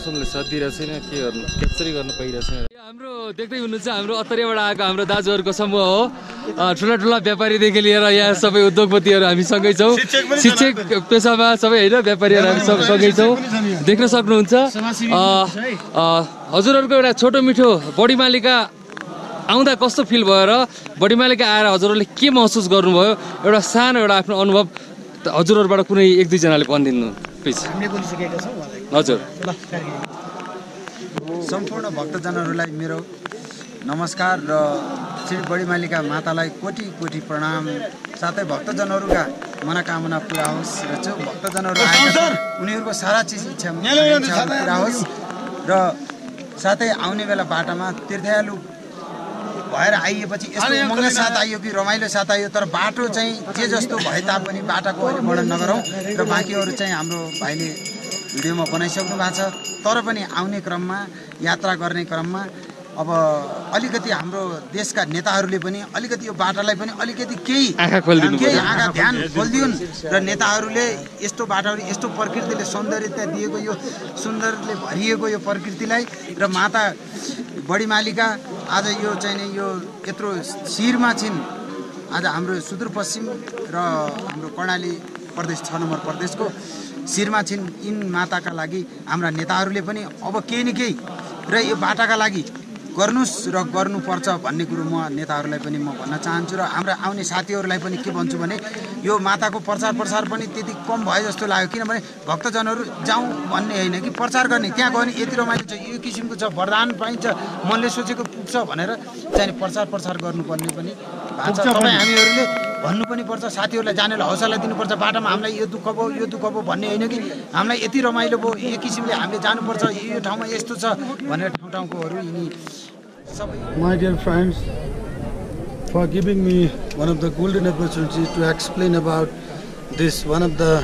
मौसमले साथ दिइरहेको छैन के गर्नु क्याप्चरै गर्न पाइरहेको छैन हाम्रो देख्दै हुनुहुन्छ हाम्रो अत्तरियाबाट आएको हाम्रो दाजुहरूको समूह हो ठुला ठुला व्यापारीदेखि लिएर यहाँ सबै उद्योगपतिहरू हामी सँगै छौँ शिक्षक पेसामा सबै होइन व्यापारीहरू हामी सँगै छौँ देख्न सक्नुहुन्छ हजुरहरूको एउटा छोटो मिठो बडी मालिका आउँदा कस्तो फिल भयो र बडी मालिका आएर हजुरहरूले के महसुस गर्नुभयो एउटा सानो एउटा आफ्नो अनुभव हजुरहरूबाट कुनै एक दुईजनाले भनिदिनु प्लिज हजुर सम्पूर्ण भक्तजनहरूलाई मेरो नमस्कार र श्री बडी मालिका मातालाई कोटी कोटी प्रणाम साथै भक्तजनहरूका मनोकामना पुरा होस् र जो भक्तजनहरू आएका उनीहरूको सारा चिज इच्छा पुरा होस् र साथै आउने बेला बाटामा तीर्थयालु भएर आइएपछि यस्तो मङ्गल साथ आइयो कि रमाइलो साथ आइयो तर बाटो चाहिँ जे जस्तो भए तापनि बाटाको अहिले वर्णन नगरौँ र बाँकीहरू चाहिँ हाम्रो भाइले भिडियोमा बनाइसक्नु भएको छ तर पनि आउने क्रममा यात्रा गर्ने क्रममा अब अलिकति हाम्रो देशका नेताहरूले पनि अलिकति यो बाटालाई पनि अलिकति केही आँखा ध्यान खोलिदिउन् र नेताहरूले यस्तो बाटाहरू यस्तो प्रकृतिले सौन्दर्यता दिएको यो सुन्दरले भरिएको यो प्रकृतिलाई र माता बडी मालिका आज यो चाहिँ नि यो यत्रो शिरमा छिन् आज हाम्रो सुदूरपश्चिम र हाम्रो कर्णाली प्रदेश 6 नम्बर प्रदेशको शिरमा छिन् यिन माताका लागि हाम्रा नेताहरूले पनि अब केही न केही र यो बाटाका लागि गर्नुस् र गर्नुपर्छ भन्ने कुरो म नेताहरूलाई पनि म भन्न चाहन्छु र हाम्रा आउने साथीहरूलाई पनि के भन्छु भने यो माताको प्रचार पनि त्यति कम भयो जस्तो लाग्यो किनभने भक्तजनहरू जाउँ भन्ने होइन कि प्रचार गर्ने त्यहाँ गयो भने यति रमाइलो छ यो किसिमको छ वरदान पाइन्छ मनले सोचेको पुग्छ भनेर चाहिँ प्रचार गर्नुपर्ने पनि भएको छ तपाईँ हामीहरूले भन्नु पनि पर्छ साथीहरूलाई जानेलाई हौसला दिनुपर्छ बाटामा हामीलाई यो दुःख भयो भन्ने होइन कि हामीलाई यति रमाइलो भयो यो किसिमले हामीले जानुपर्छ यो ठाउँमा यस्तो छ भनेर ठाउँकोहरू यिनी सबै My dear friends, for giving me one of the golden opportunities to explain about this one of the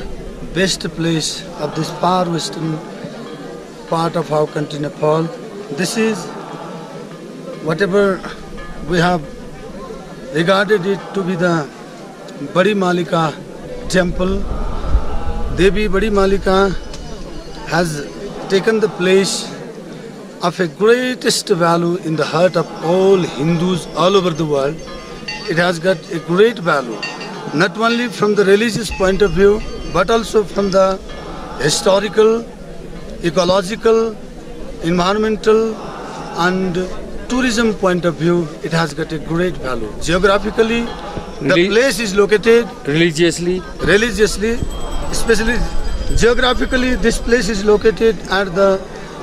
best place of this far western part of our country, Nepal. This is whatever we have regarded it to be the Badi Malika temple. Devi Badi Malika has taken the place of a greatest value in the heart of all Hindus all over the world. It has got a great value, not only from the religious point of view, but also from the historical, ecological, environmental and tourism point of view. It has got a great value. Geographically, the place is located religiously, especially geographically, this place is located at the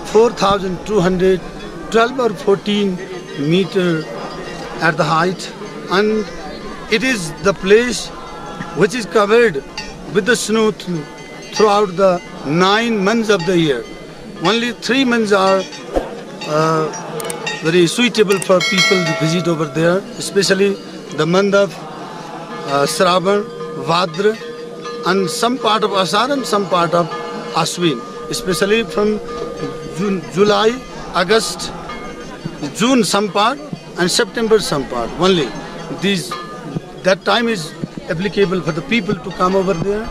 4,212 or 14 meter at the height, and it is the place which is covered with the snow throughout the 9 months of the year. Only 3 months are very suitable for people to visit over there, especially the month of Shravan, Vadra, and some part of Ashar and some part of Ashwin, especially from July, August, June some part and September some part. Only that time is applicable for the people to come over there,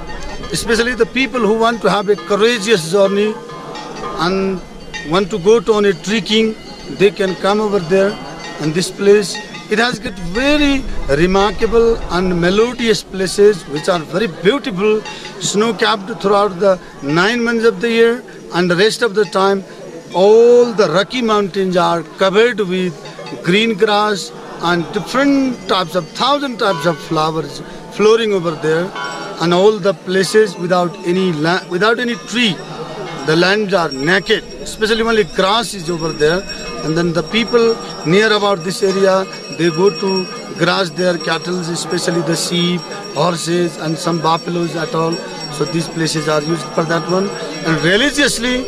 especially the people who want to have a courageous journey and want to go on a trekking. They can come over there, and this place, it has got very remarkable and melodious places which are very beautiful, snow-capped throughout the 9 months of the year, and the rest of the time all the Rocky Mountains are covered with green grass and different types of 1,000 types of flowers flowering over there, and all the places without any tree. The lands are naked, especially only grass is over there, and then the people near about this area, they go to graze their cattle, especially the sheep, horses and some buffaloes at all. So these places are used for that one. And religiously,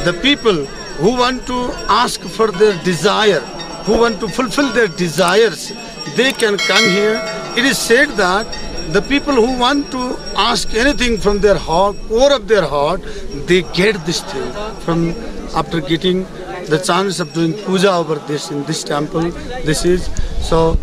the people who want to ask for their desire, who want to fulfill their desires, they can come here. It is said that the people who want to ask anything from their heart, core of their heart, they get this thing from after getting the chance of doing puja over this in this temple. This is so.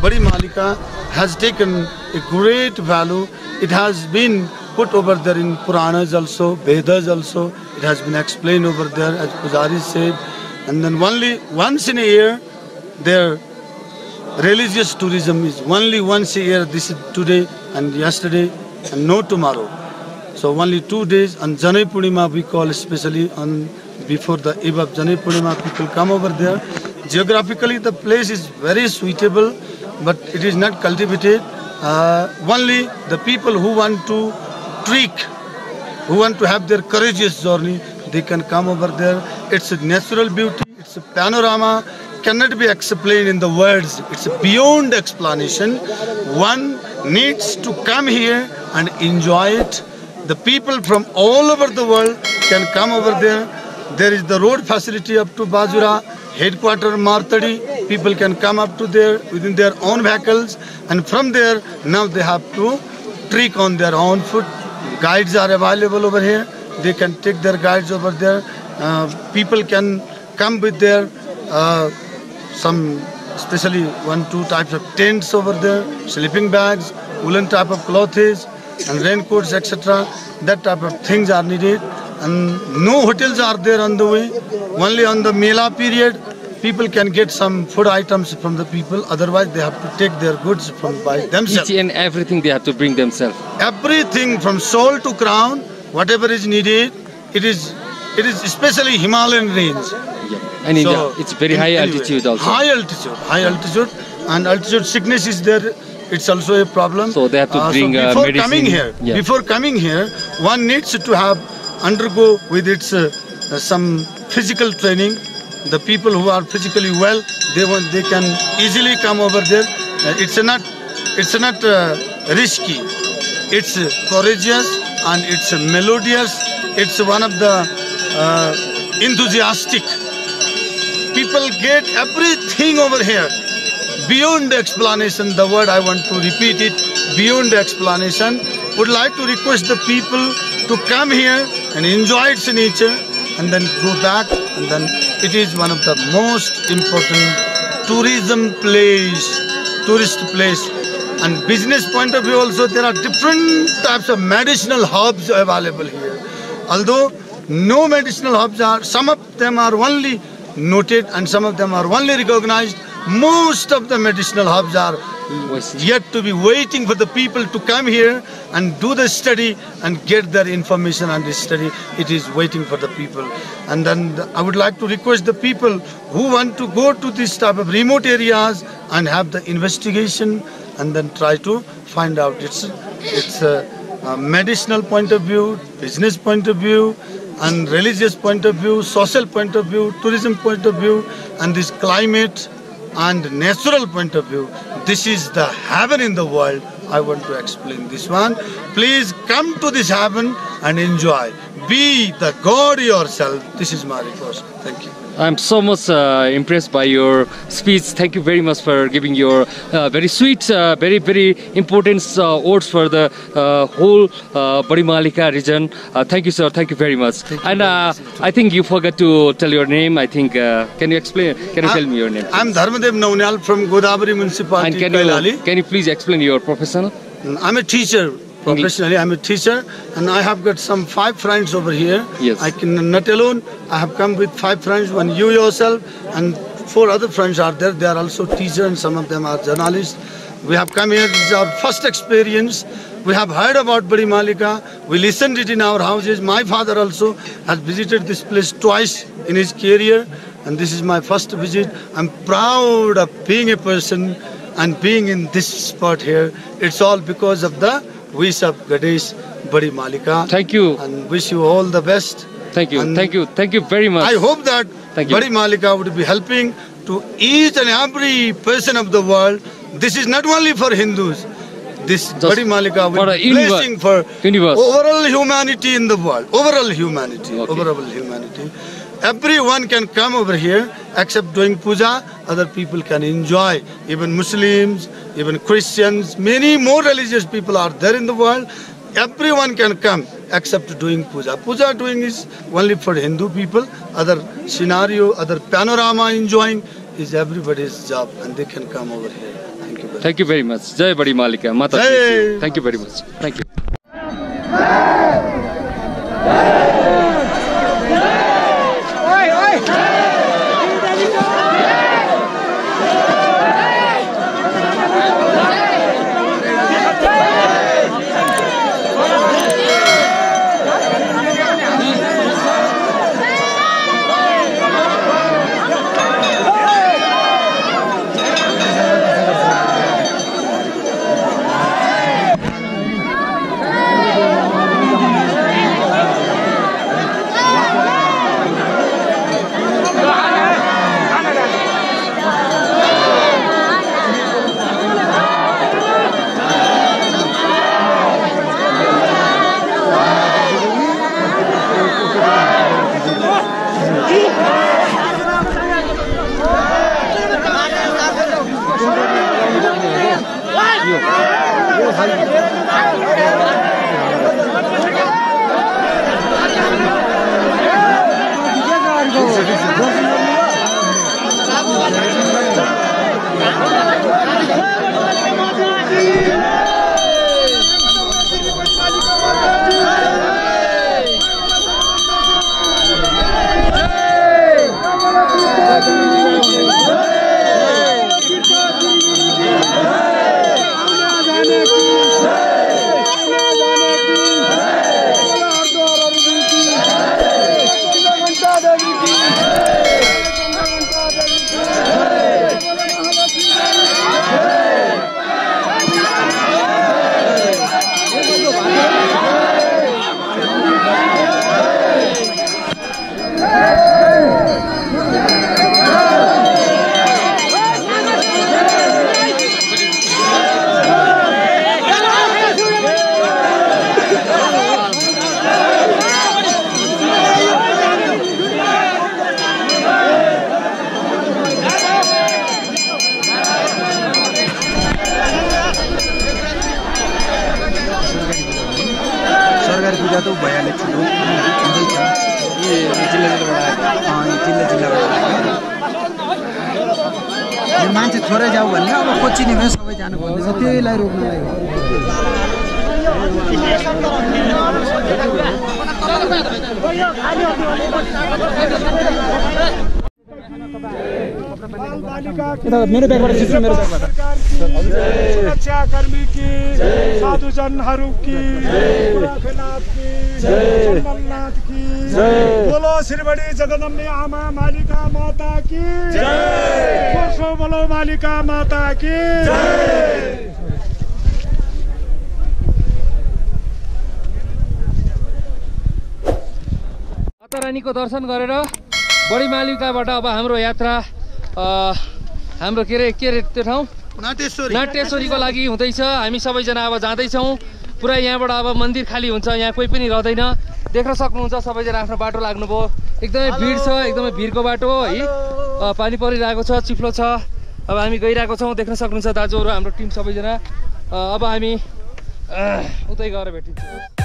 Badi Malika has taken a great value. It has been put over there in Puranas also, Vedas also. It has been explained over there, as Pujari said. And then only once in a year, their religious tourism is only once a year. This is today and yesterday and no tomorrow. So only 2 days. On Janai Purnima we call, especially on before the eve of Janai Purnima, people come over there. Geographically the place is very suitable, but it is not cultivated. Only the people who want to trek, who want to have their courageous journey, they can come over there. It's a natural beauty, it's a panorama, cannot be explained in the words. It's beyond explanation. One needs to come here and enjoy it. The people from all over the world can come over there. There is the road facility up to Bajura, headquarter Martadi. People can come up to there within their own vehicles, and from there now they have to trek on their own foot. Guides are available over here. They can take their guides over there. People can come with their some especially 1-2 types of tents over there, sleeping bags, woolen type of clothes and raincoats, etc. That type of things are needed. And no hotels are there on the way. Only on the Mela period, people can get some food items from the people. Otherwise, they have to take their goods from by themselves. Each and everything they have to bring themselves. Everything from sole to crown, whatever is needed, it is especially Himalayan range. Yeah. And so it's very high altitude also. High altitude, and altitude sickness is there. It's also a problem. So they have to bring before medicine. Before coming here, one needs to have undergo with its some physical training. The people who are physically well, they can easily come over there. It's not risky. It's courageous and it's melodious. It's one of the enthusiastic. People get everything over here beyond explanation. The word I want to repeat it, beyond explanation. Would like to request the people to come here and enjoy its nature and then go back, and then it is one of the most important tourist place. And business point of view also, there are different types of medicinal herbs available here. Although no medicinal herbs are, some of them are only noted and some of them are only recognized. Most of the medicinal herbs are yet to be waiting for the people to come here and do the study and get their information and the study. It is waiting for the people. And then I would like to request the people who want to go to this type of remote areas and have the investigation and then try to find out it's a medicinal point of view, business point of view, and religious point of view, social point of view, tourism point of view, and this climate and natural point of view. This is the heaven in the world. I want to explain this one. Please come to this heaven and enjoy. Be the God yourself. This is my request. Thank you. I'm so much impressed by your speech. Thank you very much for giving your very sweet, very, very important words for the whole Barimalika region. Thank you, sir. Thank you very much. And I think you forgot to tell your name. I think, can you explain? Can you tell me your name? I'm Dharmadev Naunial from Godavari Municipality. And can you please explain your profession? I'm a teacher. Professionally, I'm a teacher, and I have got some 5 friends over here. Yes. I can not alone. I have come with 5 friends. One you yourself, and 4 other friends are there. They are also teachers, and some of them are journalists. We have come here. This is our first experience. We have heard about Barimalika. We listened it in our houses. My father also has visited this place twice in his career, and this is my first visit. I'm proud of being a person and being in this spot here. It's all because of the wish of Ganesh Barimalika. Thank you. And wish you all the best. Thank you. And thank you. Thank you very much. I hope that Barimalika would be helping to each and every person of the world. This is not only for Hindus. This Barimalika will be blessing for overall humanity in the world. Overall humanity. Okay. Overall humanity. Everyone can come over here except doing puja. Other people can enjoy. Even Muslims, even Christians, many more religious people are there in the world. Everyone can come except doing puja. Puja doing is only for Hindu people. Other scenario, other panorama enjoying is everybody's job, and they can come over here. Thank you very much. Thank you very much. Jai Barimalika. Mata. Thank you very much. Thank you. तो भइहाल्यो ठुलो हुँदैछ जिल्लाबाट मान्छे थोरै जाऊ भन्ने अब कोचिने भयो सबै जानु भन्दैछ त्यहीलाई रोक्नलाई मेरो ब्यागबाट खिच्नु मेरो ब्यागबाट सुरक्षाकर्मी की साधुजनहरू की गोरखनाथ की जगन्नाथ की बोलो श्रीबडी जगदम्बे आमा मालिका माता की जय बोलो मालिका माता की जय। माता रानीको दर्शन गरेर बडी मालिकाबाट अब हाम्रो यात्रा हाम्रो के अरे त्यो ठाउँ नाट्येश्वरीको लागि हुँदैछ। हामी सबैजना अब जाँदैछौँ। पुरा यहाँबाट अब मन्दिर खाली हुन्छ, यहाँ कोही पनि रहँदैन। देख्न सक्नुहुन्छ सबैजना आफ्नो बाटो लाग्नुभयो। एकदमै भिड छ, एकदमै भिडको बाटो है। पानी परिरहेको छ, चिप्लो छ। अब हामी गइरहेको छौँ, देख्न सक्नुहुन्छ दाजुहरू हाम्रो टिम सबैजना। अब हामी उतै गएर भेटिन्छौँ।